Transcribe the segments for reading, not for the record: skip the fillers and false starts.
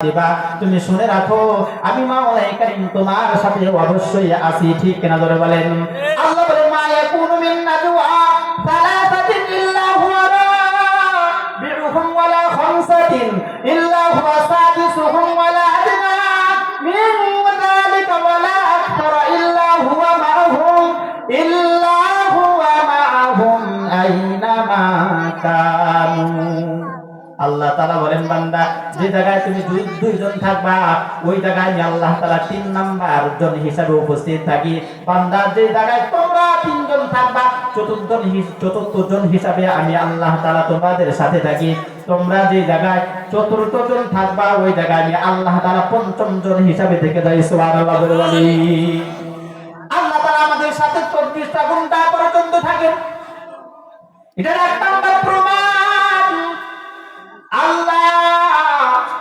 দিবা। তুমি শুনে রাখো আমি মাওলাই কারীম তোমার সাথে অবশ্যই আছি, ঠিক কিনা জোরে বলেন। আল্লাহ বলেন মা ইয়াকুনু মিন নাজওয়া সালাসাতিন ইল্লা হুয়া রাবিউহুম ওয়ালা খামসাতিন ইল্লা হুয়া সাদিসুহুম ওয়ালা আদনা মিন যালিকা ওয়ালা আকতারা ইল্লা হুয়া মাআহুম আইনামা কানু। আল্লাহ তাআলা বলেন বান্দা যে জায়গায় তুমি দুইজন থাকবা ওই জায়গায় আমি আল্লাহ তাআলা 3 নাম্বার জন হিসাবে উপস্থিত থাকি। বান্দা যে জায়গায় তোমরা 3 জন থাকবা চতুর্থ জন হিসাবে আমি আল্লাহ তাআলা তোমাদের সাথে থাকি। তোমরা যে জায়গায় চতুর্থ জন থাকবা ওই জায়গায় আমি আল্লাহ তাআলা পঞ্চম জন হিসাবে থেকে যাই। সুবহানাল্লাহ বলে বলি। আল্লাহ তাআলা আমাদের সাথে 24টা ঘন্টা পর্যন্ত থাকেন। এটা এক নাম্বার প্রমাণ আল্লাহ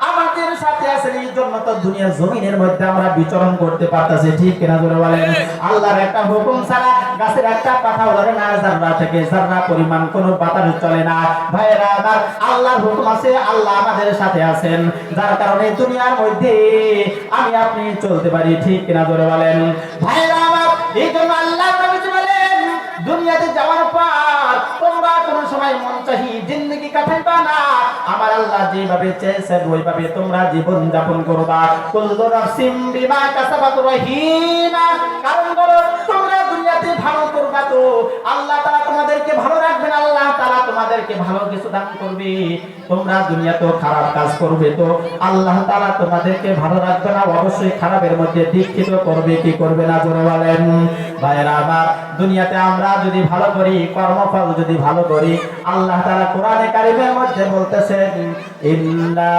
আমাদের সাথে আছেন। এই জন্য তো দুনিয়া জমিনের মধ্যে আমরা বিচরণ করতে পারতেছি, ঠিক কিনা জোরে বলেন। আল্লাহর একটা হুকুম ছাড়া গাছের একটা পাতা ওড়ে না, জাররা থেকে জাররা পরিমাণ কোনো বাতাস চলে না। ভাইরা আমার আল্লাহর হুকুম আছে, আল্লাহ আমাদের সাথে আছেন, যার কারণে দুনিয়ার মধ্যে আমি আপনি চলতে পারি, ঠিক কিনা জোরে বলেন। ভাইরা আমার এই জন্য আল্লাহ বলেন দুনিয়াতে যাওয়ার পর তোমরা কোনো সময় মন চাহি জিন্দেগি কাটাইবা না। আমার আল্লাহ যেভাবে চেয়েছেন ওইভাবে তোমরা জীবন যাপন করবা। কুল্লু নাফসিন বিমা কাসাবাত রহিনা। কারণ বলো তোমরা দুনিয়াতে ভালো করবা তো আল্লাহ তাআলা তোমাদেরকে ভালো রাখবেন, আল্লাহ তাআলা তোমাদেরকে ভালো কিছু দান করবে। তোমরা দুনিয়াতে খারাপ কাজ করবে তো আল্লাহ তাআলা তোমাদেরকে ভালো রাখবে না, অবশ্যই খারাপের মধ্যে দীক্ষিত করবে, কি করবে না জোরে বলেন। ভাইরা আমার দুনিয়াতে আমরা যদি ভালো করি, কর্মফল যদি ভালো করি, আল্লাহ তাআলা কোরআনে কারীমের মধ্যে বলতেছেন ইন্না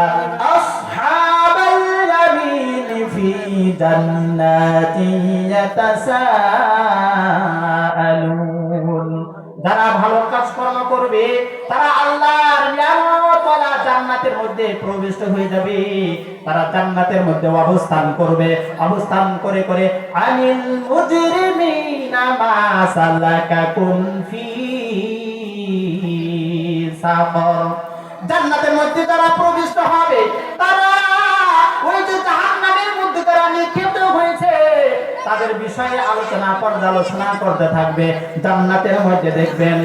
আসহাবাল ইয়ামিন ফি জান্নাতিন ইয়াতাসাআলুন। যারা ভালো কাজ কর্ম করবে তারা আল্লাহর নিয়ামতওয়ালা জান্নাতের মধ্যে প্রবেশ হয়ে যাবে। তারা জান্নাতের মধ্যে অবস্থান করবে, অবস্থান করে করে আনিল মুজরিমিনা মা সালাকাকুম ফি সাকর। জান্নাতের মধ্যে যারা প্রবেশ হবে তারা ওই যে জাহান্নামের মধ্যে যারা নিক্ষিপ্ত হয়েছে তাদের বিষয়ে আলোচনা পর্যালোচনা করতে থাকবে। জান্নাতের মধ্যে দেখবেন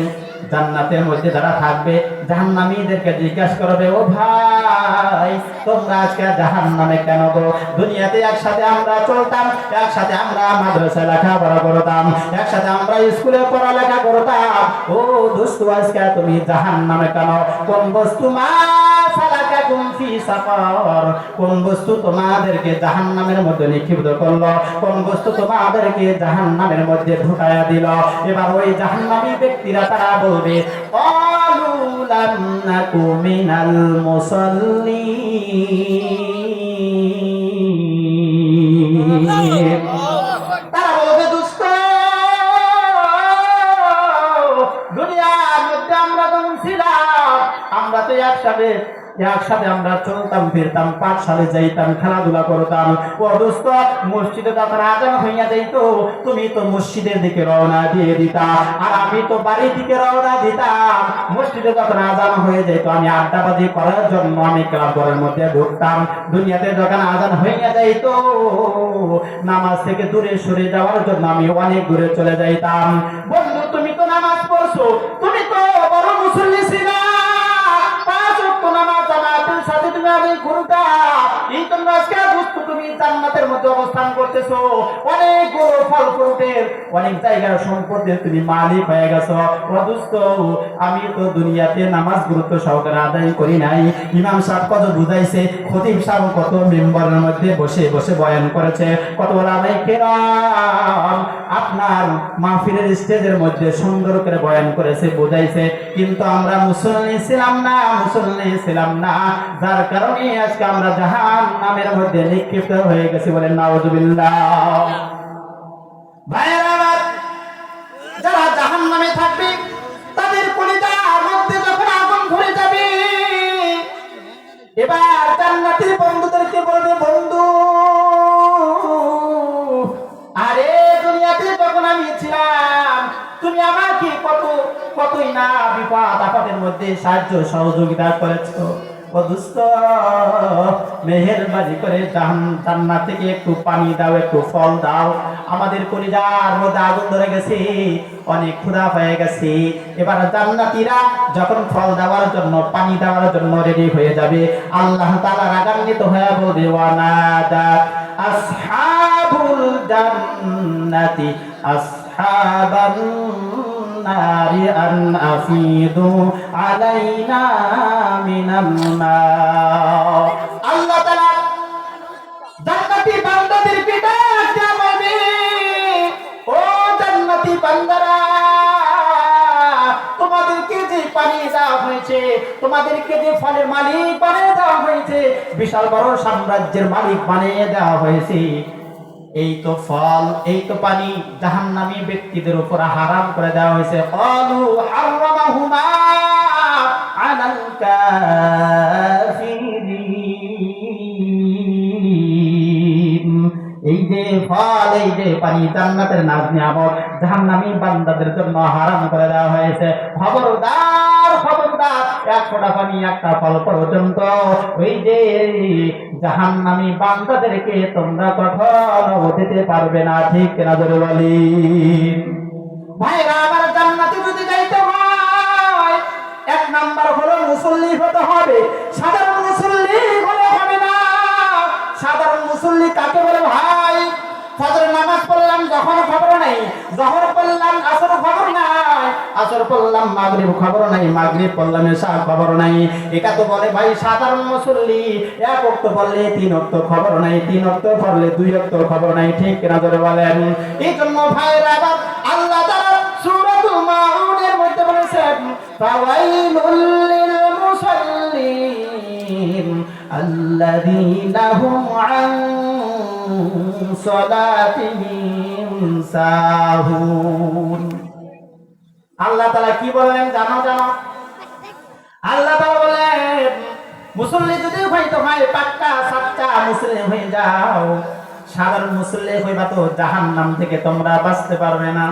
জান্নাতের মধ্যে যারা থাকবে জাহান্নামীদেরকে জিজ্ঞাসা করবে ও ভাই তোমরা আজকে জাহান্নামে কেন গো? দুনিয়াতে একসাথে আমরা চলতাম, একসাথে আমরা মাদ্রাসায় লেখাপড়া করতাম, একসাথে আমরা স্কুলে পড়ালেখা করতাম। ও দোস্ত আজকে তুমি জাহান্নামে কেন? কোন বস্তু মা সালাকাকুম ফি সাকর? কোন বস্তু তোমাদেরকে জাহান্নামের মধ্যে নিক্ষিপ্ত করলো? কোন বস্তু তোমাদেরকে জাহান্নামের মধ্যে ঢুকায়া দিল? এবার ওই জাহান্নামী ব্যক্তিরা তারা বলবে ক্বালু লাম নাকু মিনাল মুসাল্লিন। তারা বলবে দোস্ত দুনিয়ার মধ্যে আমরা যখন ছিলাম আমরা তো একসাথে আমরা চলতাম ফিরতাম, পাঠশালে যাইতাম, খেলাধুলা করতাম। ও দোস্ত মসজিদে যখন আজান হইয়া যাইত তুমি তো মসজিদের দিকে রওনা দিয়ে দিতা, আর আমি তো বাড়ির দিকে রওনা দিতাম। মসজিদে যখন আজান হয়ে যাইত আমি আড্ডাবাজি করার জন্য আমি ক্লাবের মধ্যে ঢুকতাম। দুনিয়াতে যখন আজান হইয়া যাইত নামাজ থেকে দূরে সরে যাওয়ার জন্য আমি অনেক দূরে চলে যাইতাম। বন্ধু তুমি তো নামাজ পড়ছো, তুমি তো বড় মুসল্লি ছিলা, সাথে তুমি আমি ঘুরতা। এই জন্য আজকে বুঝতো তুমি জান্নাতের মধ্যে অবস্থান করতেছো, অনেক বড় ফল ফ্রুটের অনেক জায়গার সম্পদের তুমি মালিক হয়ে গেছো। অদুস্ত আমি তো দুনিয়াতে নামাজ গুরুত্ব সহকারে আদায় করি নাই। ইমাম সাহেব কত বুঝাইছে, খতিব সাহেব কত মেম্বারের মধ্যে বসে বসে বয়ান করেছে, কত ওলামায়ে কেরাম আপনার মাহফিলের স্টেজের মধ্যে সুন্দর করে বয়ান করেছে, বুঝাইছে, কিন্তু আমরা মুসল্লি ছিলাম না, যার কারণে আজকে আমরা জাহান্নামের মধ্যে নিক্ষিপ্ত হয়ে গেছি। বলেন নাউযুবিল্লাহ। ভাইরা আমার যারা জাহান্নামে থাকবে তাদের কলিজার মধ্যে যখন আগুন ধরে যাবে এবার জান্নাতের বন্ধুদেরকে বলবে বন্ধু আরে দুনিয়াতে যখন আমি ছিলাম তুমি আমাকে কতই না বিপদ আপদের মধ্যে সাহায্য সহযোগিতা করেছো। ও দোস্ত মেহেরবানি করে জান্নাত থেকে একটু পানি দাও, একটু ফল দাও। আমাদের কলিজার মধ্যে আগুন ধরে গেছে, অনেক ক্ষুধা হয়ে গেছে। এবার জান্নাতীরা যখন ফল দেওয়ার জন্য, পানি দেওয়ার জন্য রেডি হয়ে যাবে, আল্লাহ তাআলা রাগান্বিত হয়ে বলবে, ওয়ানাদা আসহাবুল জান্নাতি আসহাবান নারি আন আফিদু আলাইনা মিনাল মা। আল্লাহ তাআলা জান্নাতি বান্দাদেরকে ডাক দেয়া বলবে, ও জান্নাতি বান্দারা, তোমাদেরকে যে পানি দেওয়া হয়েছে, তোমাদেরকে যে ফলের মালিক বানিয়ে দেওয়া হয়েছে, বিশাল বড় সাম্রাজ্যের মালিক বানিয়ে দেওয়া হয়েছে, এই তো ফল, এই তো পানি জাহান্নামী ব্যক্তিদের উপর হারাম করে দেওয়া হয়েছে। ক্বালু হারামাহুমা আলাল কাফিরিন। এই যে ফল, এই যে পানি, জান্নাতের নাজ নিয়ামত জাহান্নামী বান্দাদের জন্য হারাম করে দেওয়া হয়েছে। খবরদার, খবরদার, এক ফোঁটা পানি, একটা ফল পর্যন্ত ওই যে জাহান্নামী বান্দাদেরকে তোমরা কখনো দিতে পারবে না। ঠিক কিনা জোরে বলি? ভাইরা আমার, জান্নাতে যদি যাইতে হয়, এক নাম্বার হলো মুসল্লি হতে হবে। সাধারণ মুসল্লি হলে হবে না। সাধারণ মুসল্লি কাকে বলে ভাই? ফজরের নামাজ পড়লাম যখন খবর নাই, জোহর পড়লাম আসর খবর নাই, আসর পড়লাম মাগরিব খবর নাই, মাগরিব পড়লাম এশা খবর নাই। এটা তো বলে ভাই সাধারণ মুসল্লি। এক ওয়াক্ত পড়লে 3 ওয়াক্ত খবর নাই, 3 ওয়াক্ত পড়লে 2 ওয়াক্ত খবর নাই। ঠিক কিনা জোরে বলেন? এই জন্য ভাইরা আল্লাহ তাআলা সূরাতুল মাউনের মধ্যে বলেছেন, ফাওয়াইলুল লিল মুসাল্লিন আল্লাযীনা হুম আন সালাতিহিম সাহুন। আল্লাহ তাআলা কি বলেন জানো? আল্লাহ তাআলা বলেন, মুসল্লি যদি হইতে হয় পাক্কা সাচ্চা মুসলিম হয়ে যাও। সাধারণ মুসল্লি হইবা তো জাহান্নাম থেকে তোমরা বাঁচতে পারবে না।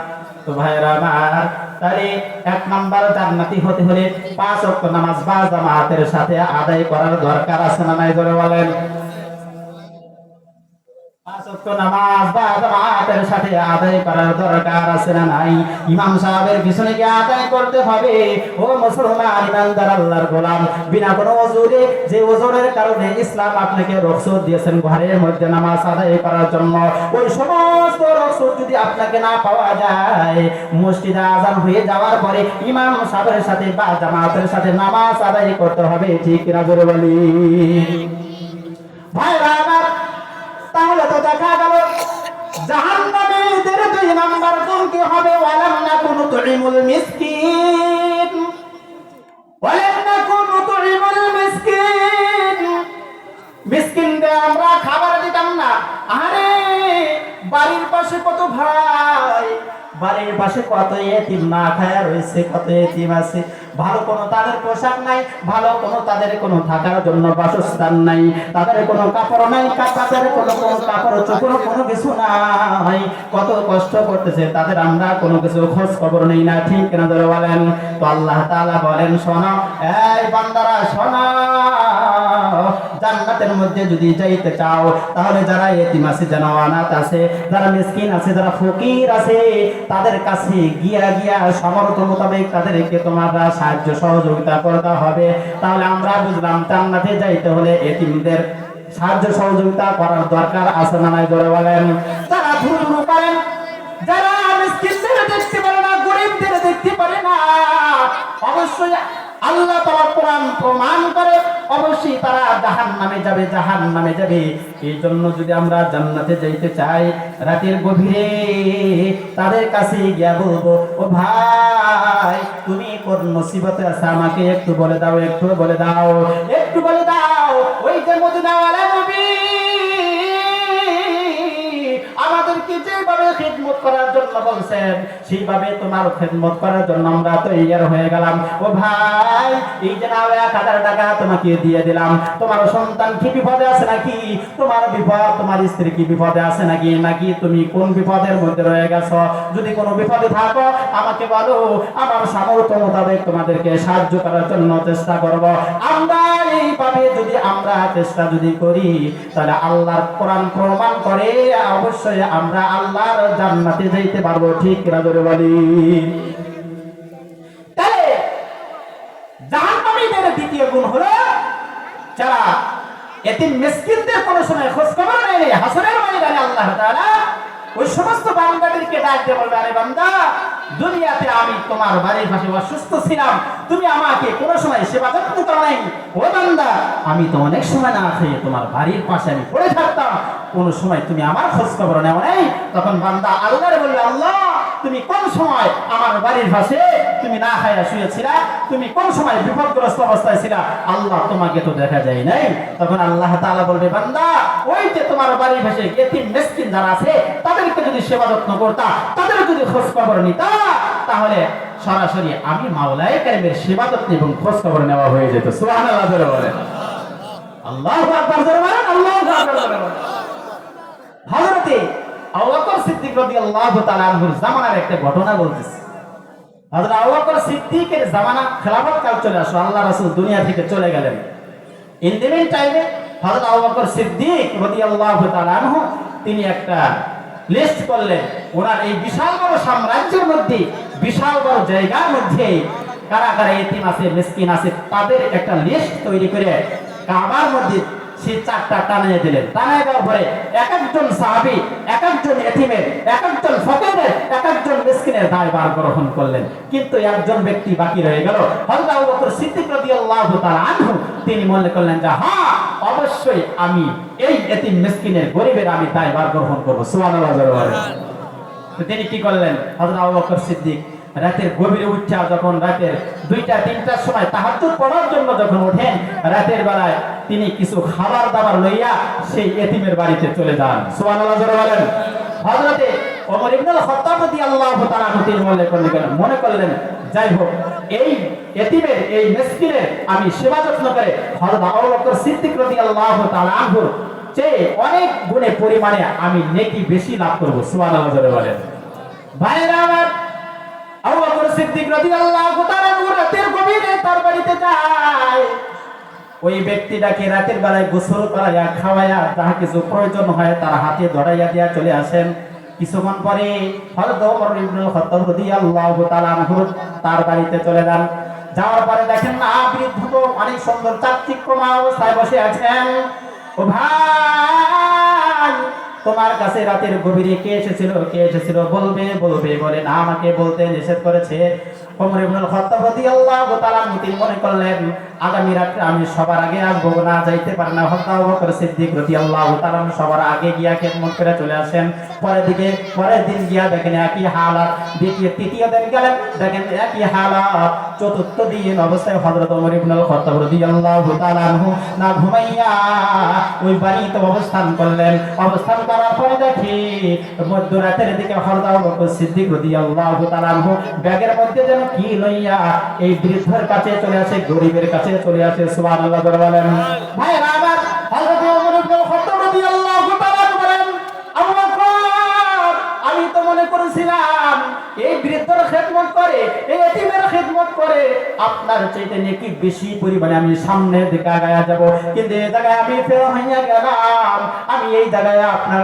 তো ভাইরা আমার, তাহলে এক নাম্বার জান্নাতি হতে হলে 5 ওয়াক্ত নামাজ বা জামাতের সাথে আদায় করার দরকার আছে না নাই? জোরে বলেন। 5 ওয়াক্ত নামাজ বা জামাতের সাথে আদায় করার দরকার আছে না নাই? ইমাম সাহেবের পিছনে গিয়ে আদায় করতে হবে। ও মুসলমান ইমানদার আল্লাহর গোলাম, বিনা কোনো ওযুরে, যে ওযুরের কারণে ইসলাম আপনাকে রুখসত দিয়েছেন ঘরের মধ্যে নামাজ আদায় করার জন্য, ওই সমস্ত রুখসত যদি আপনাকে না পাওয়া যায়, মসজিদে আযান হয়ে যাওয়ার পরে ইমাম সাহেবের সাথে বা জামাতের সাথে নামাজ আদায় করতে হবে। ঠিক কিনা জোরে বলি? ভাইরা আমার, তাহলে তো দেখা গেল জাহান্নামীদের 2 নাম্বার গুণ কি হবে? ওয়ালাম নাকুনু তুইমুল মিসকিন, ওয়ালাম নাকুনু তুইমুল মিসকিন। মিসকিনদের আমরা খাবার দিতাম না। আরে বাড়ির পাশে কত ভাই, বাড়ির পাশে কত এতিম না খায়া রয়েছে, কত এতিম আছে, ভালো কোনো তাদের পোশাক নাই, ভালো কোনো তাদের কোনো থাকার জন্য বাসস্থান নাই, তাদের কোনো কাপড় নাই, তাদের কোনো কাপড় চোপড় কোনো কিছু নাই, কত কষ্ট করতেছে তাদের আমরা কোনো কিছু খোঁজ খবর নেই না। ঠিক কিনা ধরে বলেন? তো আল্লাহ তাআলা বলেন, শোনো এই বান্দারা, শোনো, জান্নাতের মধ্যে যদি যাইতে চাও, তাহলে যারা এতিম আছে, যারা অনাথ আছে, যারা মিসকিন আছে, যারা ফকির আছে, তাদের কাছে গিয়া সামর্থ্য মোতাবেক তাদেরকে তোমরা সাহায্য সহযোগিতা করতে হবে। তাহলে আমরা বুঝলাম জান্নাতে যাইতে হলে এতিমদের সাহায্য সহযোগিতা করার দরকার আছে না নাই? জোরে বলেন। যারা ভুল করেন, যারা মিসকিনদের দেখতে পারে না, গরিবদের দেখতে পারে না, অবশ্যই আল্লাহ তাআলা কোরআন প্রমাণ করে অবশ্যই তারা জাহান্নামে যাবে, জাহান্নামে যাবে। এই জন্য যদি আমরা জান্নাতে যাইতে চাই, রাতের গভীরে তাদের কাছে গিয়া বলবো, ও ভাই তুমি কোন মুসিবতে আছো, আমাকে একটু বলে দাও, একটু বলে দাও, একটু বলে দাও। ওই যে মদিনাওয়ালা নবী আমাদেরকে যেভাবে খিদমত করার জন্য বলছেন, সেইভাবে তোমার খিদমত করার জন্য আমরা তৈয়ার হয়ে গেলাম। ও ভাই, এই যে নাও 1000 টাকা তোমাকে দিয়ে দিলাম, তোমার সন্তান কি বিপদে আছে নাকি? তোমার বিপদ, তোমার স্ত্রী কি বিপদে আছে নাকি? নাকি তুমি কোন বিপদের মধ্যে রয়ে গেছো? যদি কোনো বিপদে থাকো আমাকে বলো, আমার সামর্থ্য মোতাবেক তোমাদেরকে সাহায্য করার জন্য চেষ্টা করব। আমরা এইভাবে যদি আমরা চেষ্টা যদি করি তাহলে আল্লাহর কোরআন প্রমাণ করে অবশ্যই আমরা আল্লাহর জান্নাতে যাইতে পারবো। ঠিক কিনা জোরে বলি? তাহলে জাহান্নামীদের দ্বিতীয় গুণ হলো যারা এতিম মিসকিনদের কোন সময় খোঁজ খবর নেই। হাসরের ময়দানে আল্লাহ তাআলা ওই সমস্ত বান্দাদেরকে ডাক দিয়ে বলবে, আরে বান্দা, দুনিয়াতে আমি তোমার বাড়ির পাশে অসুস্থ ছিলাম, তুমি আমাকে কোন সময় সেবা যত্ন করো নাই। ও বান্দা, আমি তো অনেক সময় না খেয়ে তোমার বাড়ির পাশে আমি পড়ে থাকতাম, কোন সময় তুমি আমার খোঁজ খবর নেও নাই। তখন বান্দা আল্লাহরে বলবে, আল্লাহ, তুমি কোন সময় আমার বাড়ির পাশে তুমি না খাইয়া শুয়েছিলা? তুমি কোন সময় বিপদগ্রস্ত অবস্থায় ছিলা? আল্লাহ, তোমাকে তো দেখা যায় নাই। তখন আল্লাহ তাআলা বলবে, বান্দা, ওই যে তোমার বাড়ির পাশে এতিম মিসকিন যারা আছে তাদেরকে যদি সেবা যত্ন করতা, তাদের যদি খোঁজ খবর নিতা, তাহলে সরাসরি আমি মাওলায়ে কারীমের সেবা যত্ন এবং খোঁজ খবর নেওয়া হয়ে যেত। সুবহানাল্লাহ জোরে বলেন, আল্লাহু আকবার জোরে বলেন, আল্লাহু আকবার জোরে বলেন। হযরতে আবু বকর সিদ্দিক রাদিয়াল্লাহু তাআলা আনহুর জামানার একটা ঘটনা বলতেছি। হযরত আবু বকর সিদ্দিকের জামানা খেলাফত কাল চলে আসলো, আল্লাহ রাসূল দুনিয়া থেকে চলে গেলেন। ইন দ্য মিন টাইমে হযরত আবু বকর সিদ্দিক রাদিয়াল্লাহু তাআলা আনহু তিনি একটা লিস্ট করলেন। ওনার এই বিশাল বড় সাম্রাজ্যের মধ্যে, বিশাল বড় জায়গার মধ্যে কারা কারা এতিম আছে, মিসকিন আছে, তাদের একটা লিস্ট তৈরি করে কাবার মধ্যে সে চারটা টানিয়ে দিলেন। টানিয়ে দেওয়ার পরে এক একজন সাহাবী, এক একজন এতিমের, এক একজন ফকিরের, এক একজন মিসকিনের দায়ভার গ্রহণ করলেন। কিন্তু একজন ব্যক্তি বাকি রয়ে গেল। হযরত আবু বকর সিদ্দিক রাদিয়াল্লাহু তাআলা আনহু তিনি মনে করলেন যে হ্যাঁ, অবশ্যই আমি এই এতিম মিসকিনের, গরিবের আমি দায়ভার গ্রহণ করব। সুবহানাল্লাহ। তো তিনি কি করলেন? হযরত আবু বকর সিদ্দিক রাতের গভীরে উঠা, যখন রাতের 2টা-3টার সময় তাহাজ্জুদ পড়ার জন্য যখন ওঠেন, রাতের বেলায় তিনি কিছু খাবার দাবার লইয়া সেই এতিমের বাড়িতে চলে যান। সুবহানাল্লাহ জোরে বলেন। হযরতে ওমর ইবনুল খাত্তাব রাদিয়াল্লাহু তাআলা তিনি মনে করলেন যাই হোক, এই এতিমের, এই মিসকিনের আমি সেবা যত্ন করে হযরত আবু বকর সিদ্দিক রাদিয়াল্লাহু তাআলা আনহুর চেয়ে অনেক গুণে পরিমাণে আমি নেকি বেশি লাভ করব। সুবহানাল্লাহ জোরে বলেন। ভাইরা আমার, আবু বকর সিদ্দিক রাদিয়াল্লাহু তাআলা রাতের গভীরে তার বাড়িতে যায়। ওই ব্যক্তিটাকে রাতের বেলায় গোসল করাইয়া, খাওয়াইয়া, যাহা কিছু প্রয়োজন হয় তার হাতে ধরাইয়া দিয়া চলে আসেন। কিছুক্ষণ পরে হযরত ওমর ইবনুল খাত্তাব রাদিয়াল্লাহু তাআলা আনহু তার বাড়িতে চলে যান। যাওয়ার পরে দেখেন না, বৃদ্ধ তো অনেক সুন্দর চাকচিক্যময় অবস্থায় বসে আছেন। ও ভাই, তোমার কাছে রাতের গভীরে কে এসেছিল? কে এসেছিল? বলবে বলবে বলে না, আমাকে বলতে নিষেধ করেছে। ওমর ইবনুল খাত্তাব রাদিয়াল্লাহু তাআলা তিনি মনে করলেন আগামী রাতে আমি সবার আগে আসবো, না যাইতে পারে না। হযরত আবু বকর সিদ্দিক রাদিয়াল্লাহু তাআলা সবার আগে গিয়া খেদমত করে চলে আসেন। পরের দিন গিয়া দেখেন একই হালাত, তৃতীয় দিন গেলেন দেখেন একই হালাত, চতুর্থ দিন অবস্থায় হযরত ওমর ইবনুল খাত্তাব রাদিয়াল্লাহু তাআলা আনহু না ঘুমাইয়া ওই বাড়িতে অবস্থান করলেন। অবস্থান করার পরে দেখি মধ্যরাতের দিকে হযরত আবু বকর সিদ্দিক রাদিয়াল্লাহু তাআলা আনহু ব্যাগের মধ্যে যেন কি লইয়া এই বৃদ্ধের কাছে চলে আসে, গরিবের কাছে চলে আসে। সুবহানাল্লাহ বলেন। ভাইরা আমার, হযরত ওমর ইবনুল খাত্তাব রাদিয়াল্লাহু তাআলা বলেন, আবু বকর, আমি তো মনে করেছিলাম এই বৃদ্ধের খেদমত করে, এই এতিমের খেদমত করে আপনার চাইতে নেকি বেশি পরিমাণে আমি সামনের দিকে আগায়া যাব, কিন্তু এই জায়গায় আমি ফেল হইয়া গেলাম। আমি এই জায়গায় আপনার